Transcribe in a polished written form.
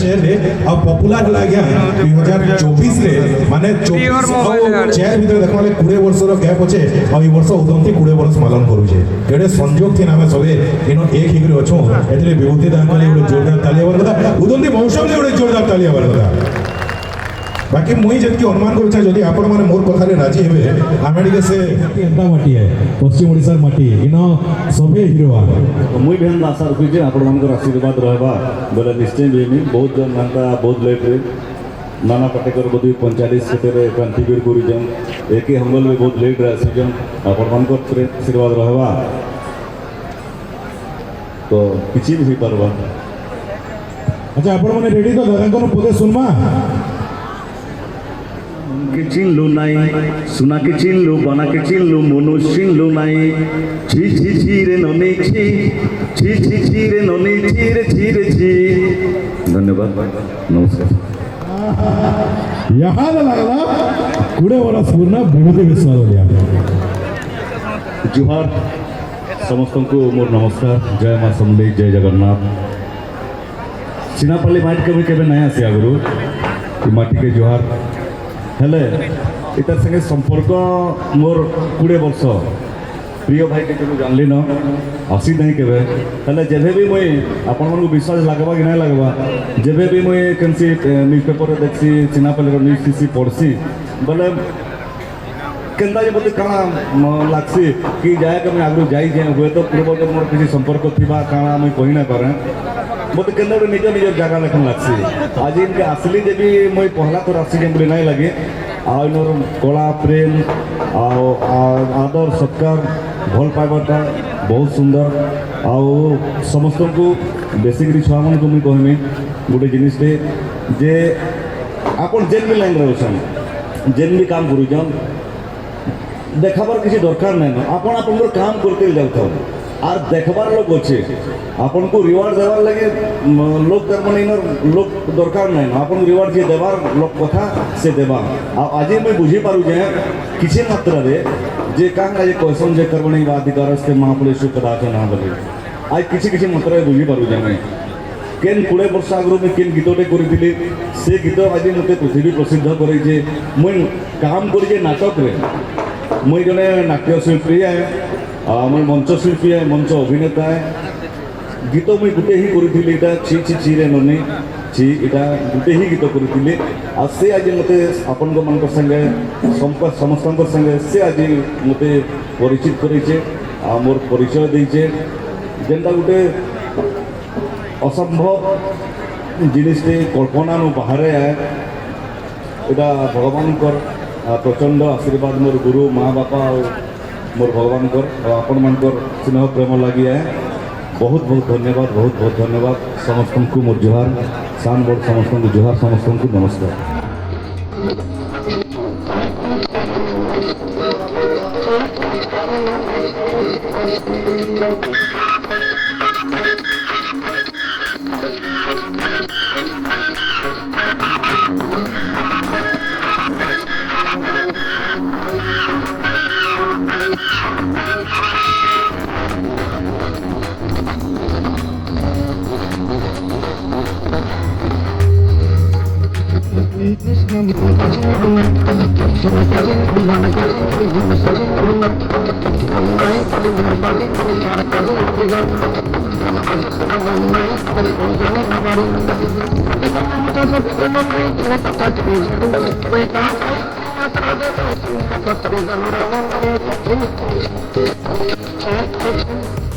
2004 रे आ पॉपुलर हला गया 2024 रे माने 24 और 4 भीतर देखो 20 वर्ष रो गैप होचे आ ई वर्ष उदंती 20 वर्ष पालन करू छे एडे संयोग थी नामे सबे इनो एक हिगरे अछो एतले विभूति दान करे एडे जोरदार ताली आवर कथा उदंती मौसम ले एडे जोरदार ताली आवर कथा बाकी मुई जति अनुमान करू छे जदि आपण माने मोर कथा रे राजी हेबे आमे टिके से एंता माटी है पश्चिम ओडिसा माटी इनो सबे हिरोआ मुई बेहन आशा रखु जे आपण मानकर आशीर्वाद रहबा बोले निश्चय बेनी बहुत जन नाता बहुत लेट रे नाना पाटेकर बदी 45 सेtere क्रांतिवीर गुरुजन एके हमल में बहुत लेट रे आसीजन आपण मानकर आशीर्वाद रहबा तो किछि भी परबा। अच्छा आपण माने रेडी तो दादा को पदे सुनमा के चिनलु नाई सुना के चिनलु बना के चिनलु मनु चिनलु नाई छी छी छी रे ननी छी रे ननी छी रे छी। धन्यवाद नमस्कार। यहाँ लगला 20 वर्ष पूर्ण विभूति विश्वास होलिया जुहार समस्त को मोर नमस्कार जय मां समलेई जय जगन्नाथ। सिनापल्ली माटी कभी केबे नया आसी आगुरु कि माटी के जुहार हेले इतार संगे संपर्क मोर 20 वर्ष प्रिय भाई के केबे जानली न आसी नहीं केबे हेले जेबे भी मुई आपण मन को विश्वास लागबा कि नहीं लागबा जेबे भी मुई केनसी न्यूज़पेपर देखसी सिनापल्ली रो न्यूज़ सीसी पढ़सी बोले केंदा जे बोले काना लागसी कि जाय के मैं आगु जाई जे हुए तो पूर्व के मोर किसी संपर्क थिबा काना मैं कहि ना पारे मत केंदा निज निज जगह लेखन लागसी आज इनके असली जे भी मैं पहला तो राशि जे बोले नहीं लगे आइनर कला प्रेम आदर सत्कार भल पाइबाटा बहुत सुंदर आउ समस्त को बेसिकली छुआ मन को मुझे कहमी गोटे जिनिसटे जे आपन जेन भी लाइन रहे जेन भी काम करूछन देखाबार किसी दरकार नहीं आपन आपन काम करते जाऊ आर देखबार लोग अच्छे आपन को रिवार्ड देवार लगे लोग कर माने लोग दरकार नहीं आपन रिवार्ड जे देवार लोग कथा से देवा आज मैं बुझी पारू जे किसी मात्रा रे जे कांगा जे क्वेश्चन जे करबणी अधिकार से महापुरुष कदाच ना बोले आज किसी मात्रा रे बुझी पारू जे मैं केन 20 वर्ष आगु में केन गीतटे करी से गीत आज मते पृथ्वी प्रसिद्ध करे जे मुई काम करी जे नाटक रे मुई जने नाट्य शिल्पी है मैं मंच शिल्पी है मंच अभिनेता है गीत मुई गुटे ही करी छी छी छी रे ननी छी इटा गुटे ही गीत करी से आज मते आपन मान संगे समस्त संगे से आज मते परिचित करे मोर परिचय देचे जेनटा गुटे असंभव जिनिसटे कल्पना बाहर आए इटा भगवान प्रचंड आशीर्वाद मोर गुरु माँ बापा मोर भगवान आपण मानकर स्नेह प्रेम लगी है बहुत बहुत धन्यवाद बहुत धन्यवाद समस्त को मोर जुहार सान बोर्ड समस्त को जुहार समस्त को नमस्कार। Thank you.